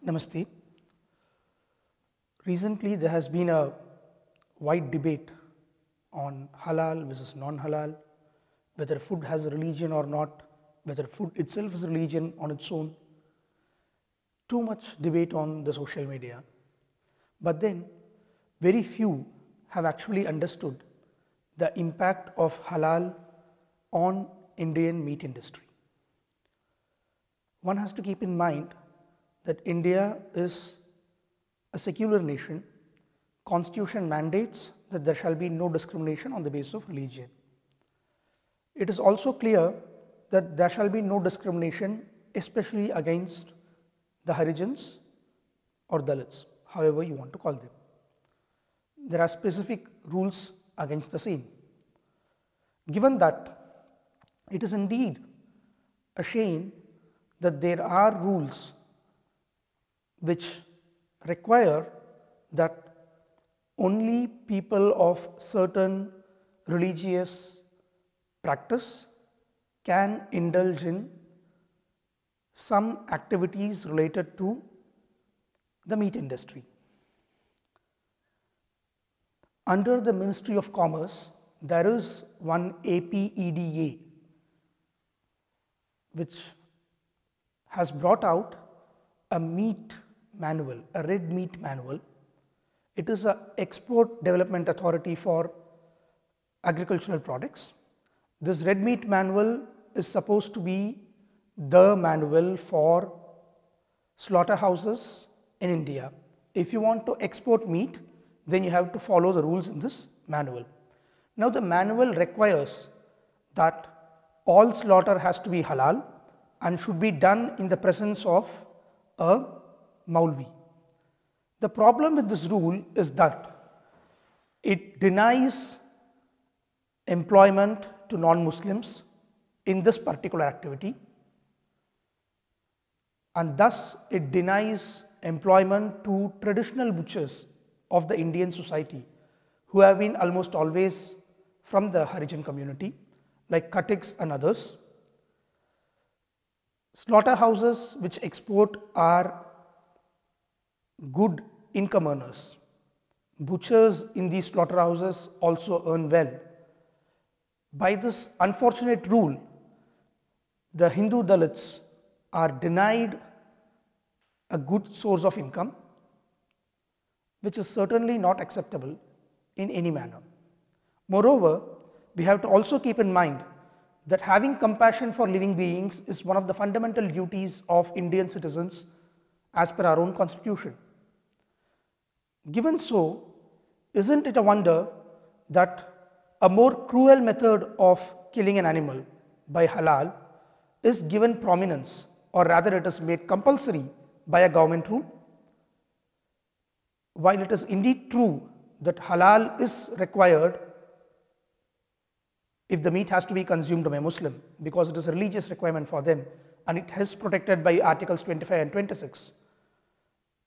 Namaste. Recently, there has been a wide debate on halal versus non-halal, whether food has a religion or not, whether food itself is a religion on its own. Too much debate on the social media. But then, very few have actually understood the impact of halal on Indian meat industry. One has to keep in mind that India is a secular nation. Constitution mandates that there shall be no discrimination on the basis of religion. It is also clear that there shall be no discrimination, especially against the Harijans or Dalits, however you want to call them. There are specific rules against the same. Given that, it is indeed a shame that there are rules which require that only people of certain religious practice can indulge in some activities related to the meat industry. Under the Ministry of Commerce, there is one APEDA which has brought out a meat manual, a red meat manual. It is an export development authority for agricultural products. This red meat manual is supposed to be the manual for slaughterhouses in India. If you want to export meat, then you have to follow the rules in this manual. Now, the manual requires that all slaughter has to be halal and should be done in the presence of a Maulavi. The problem with this rule is that it denies employment to non-Muslims in this particular activity, and thus it denies employment to traditional butchers of the Indian society who have been almost always from the Harijan community, like Khatiks and others. Slaughterhouses which export are good income earners. Butchers in these slaughterhouses also earn well. By this unfortunate rule, the Hindu Dalits are denied a good source of income, which is certainly not acceptable in any manner. Moreover, we have to also keep in mind that having compassion for living beings is one of the fundamental duties of Indian citizens as per our own constitution. Given so, isn't it a wonder that a more cruel method of killing an animal by halal is given prominence, or rather it is made compulsory by a government rule? While it is indeed true that halal is required if the meat has to be consumed by a Muslim, because it is a religious requirement for them and it is protected by articles 25 and 26,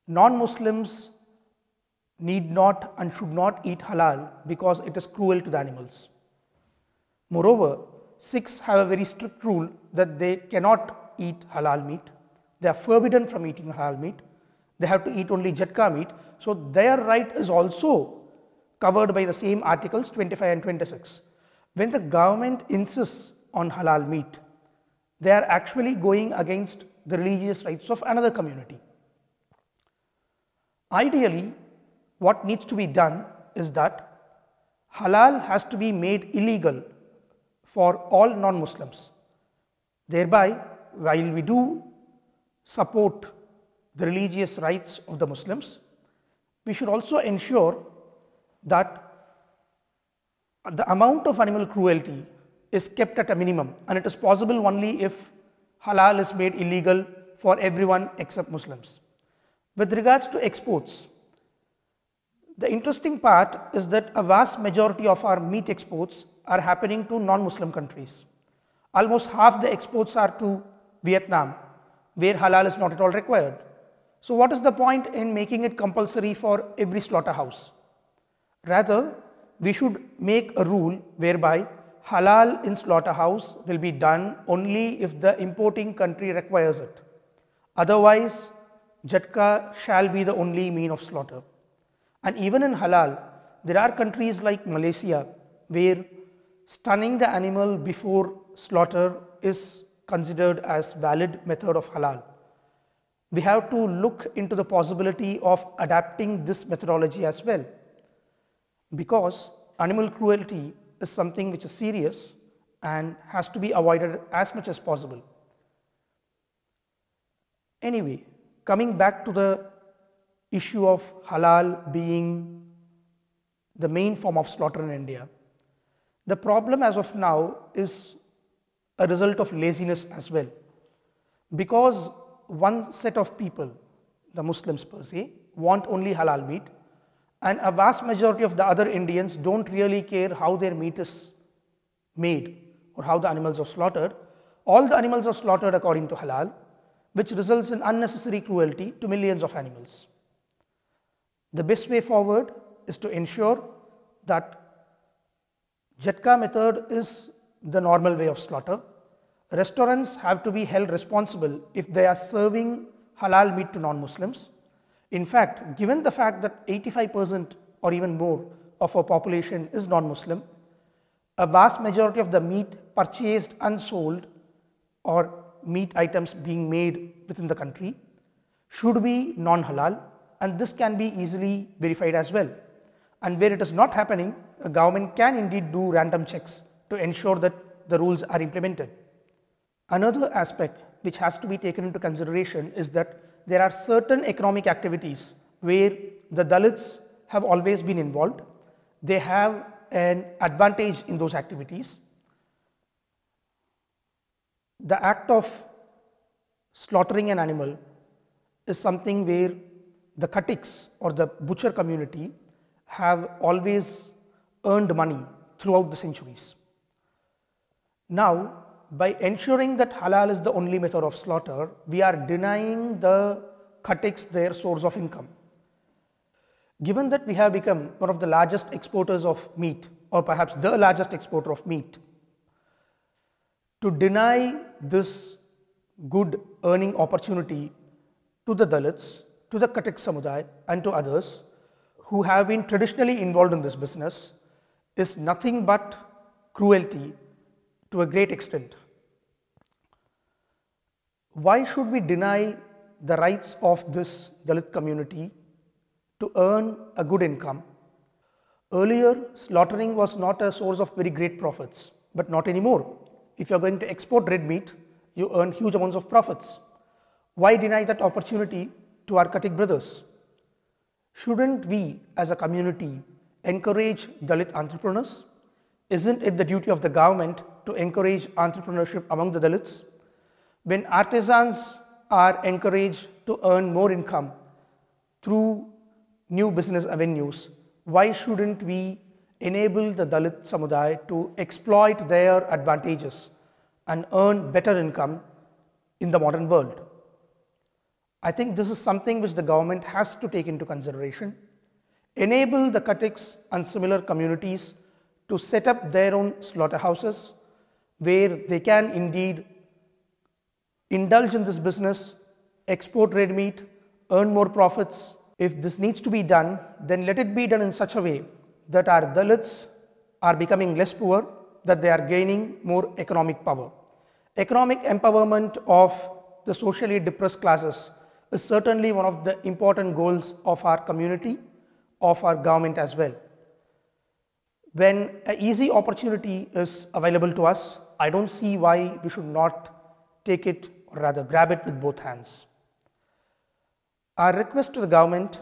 non-Muslims need not and should not eat halal because it is cruel to the animals. Moreover, Sikhs have a very strict rule that they cannot eat halal meat. They are forbidden from eating halal meat. They have to eat only Jhatka meat. So, their right is also covered by the same articles 25 and 26. When the government insists on halal meat, they are actually going against the religious rights of another community. Ideally, what needs to be done is that halal has to be made illegal for all non-Muslims. Thereby, while we do support the religious rights of the Muslims, we should also ensure that the amount of animal cruelty is kept at a minimum, and it is possible only if halal is made illegal for everyone except Muslims. With regards to exports, the interesting part is that a vast majority of our meat exports are happening to non-Muslim countries. Almost half the exports are to Vietnam, where halal is not at all required. So what is the point in making it compulsory for every slaughterhouse? Rather, we should make a rule whereby halal in slaughterhouse will be done only if the importing country requires it. Otherwise, Jhatka shall be the only mean of slaughter. And even in halal, there are countries like Malaysia where stunning the animal before slaughter is considered as valid method of halal. We have to look into the possibility of adapting this methodology as well, because animal cruelty is something which is serious and has to be avoided as much as possible. Anyway, coming back to the issue of halal being the main form of slaughter in India, the problem as of now is a result of laziness as well, because one set of people, the Muslims per se, want only halal meat, and a vast majority of the other Indians don't really care how their meat is made or how the animals are slaughtered. All the animals are slaughtered according to halal, which results in unnecessary cruelty to millions of animals. The best way forward is to ensure that Jhatka method is the normal way of slaughter. Restaurants have to be held responsible if they are serving halal meat to non-Muslims. In fact, given the fact that 85% or even more of our population is non-Muslim, a vast majority of the meat purchased and sold or meat items being made within the country should be non-halal, and this can be easily verified as well. And where it is not happening, a government can indeed do random checks to ensure that the rules are implemented. Another aspect which has to be taken into consideration is that there are certain economic activities where the Dalits have always been involved. They have an advantage in those activities. The act of slaughtering an animal is something where the Khatiks or the butcher community have always earned money throughout the centuries. Now, by ensuring that halal is the only method of slaughter, we are denying the Khatiks their source of income. Given that we have become one of the largest exporters of meat, or perhaps the largest exporter of meat, to deny this good earning opportunity to the Dalits, to the Khatik Samudaya and to others who have been traditionally involved in this business is nothing but cruelty to a great extent. Why should we deny the rights of this Dalit community to earn a good income? Earlier, slaughtering was not a source of very great profits, but not anymore. If you are going to export red meat, you earn huge amounts of profits. Why deny that opportunity to our Khatik brothers? Shouldn't we as a community encourage Dalit entrepreneurs? Isn't it the duty of the government to encourage entrepreneurship among the Dalits? When artisans are encouraged to earn more income through new business avenues, why shouldn't we enable the Dalit Samudaya to exploit their advantages and earn better income in the modern world? I think this is something which the government has to take into consideration. Enable the Khatiks and similar communities to set up their own slaughterhouses where they can indeed indulge in this business, export red meat, earn more profits. If this needs to be done, then let it be done in such a way that our Dalits are becoming less poor, that they are gaining more economic power. Economic empowerment of the socially depressed classes is certainly one of the important goals of our community, of our government as well. When an easy opportunity is available to us, I don't see why we should not take it, or rather grab it with both hands. Our request to the government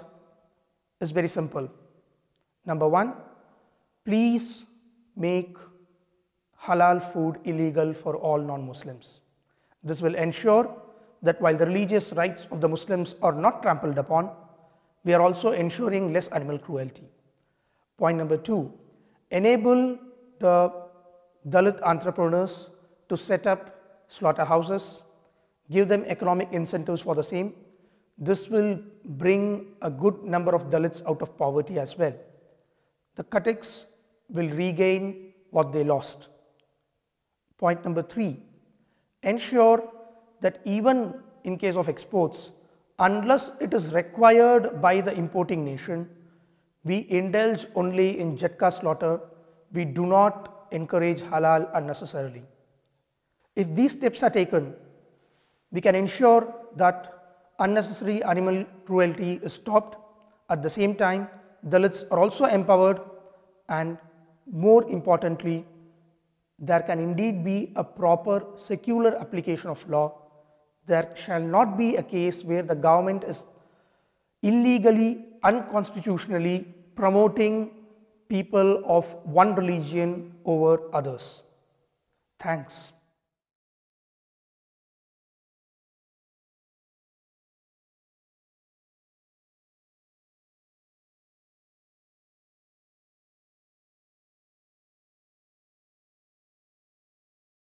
is very simple. Number one, please make halal food illegal for all non-Muslims. This will ensure that while the religious rights of the Muslims are not trampled upon, we are also ensuring less animal cruelty. Point number two, enable the Dalit entrepreneurs to set up slaughterhouses, give them economic incentives for the same. This will bring a good number of Dalits out of poverty as well. The Katiks will regain what they lost. Point number 3, ensure that even in case of exports, unless it is required by the importing nation, we indulge only in Jhatka slaughter. We do not encourage halal unnecessarily. If these steps are taken, we can ensure that unnecessary animal cruelty is stopped. At the same time, Dalits are also empowered, and more importantly, there can indeed be a proper secular application of law. There shall not be a case where the government is illegally, unconstitutionally promoting people of one religion over others. Thanks.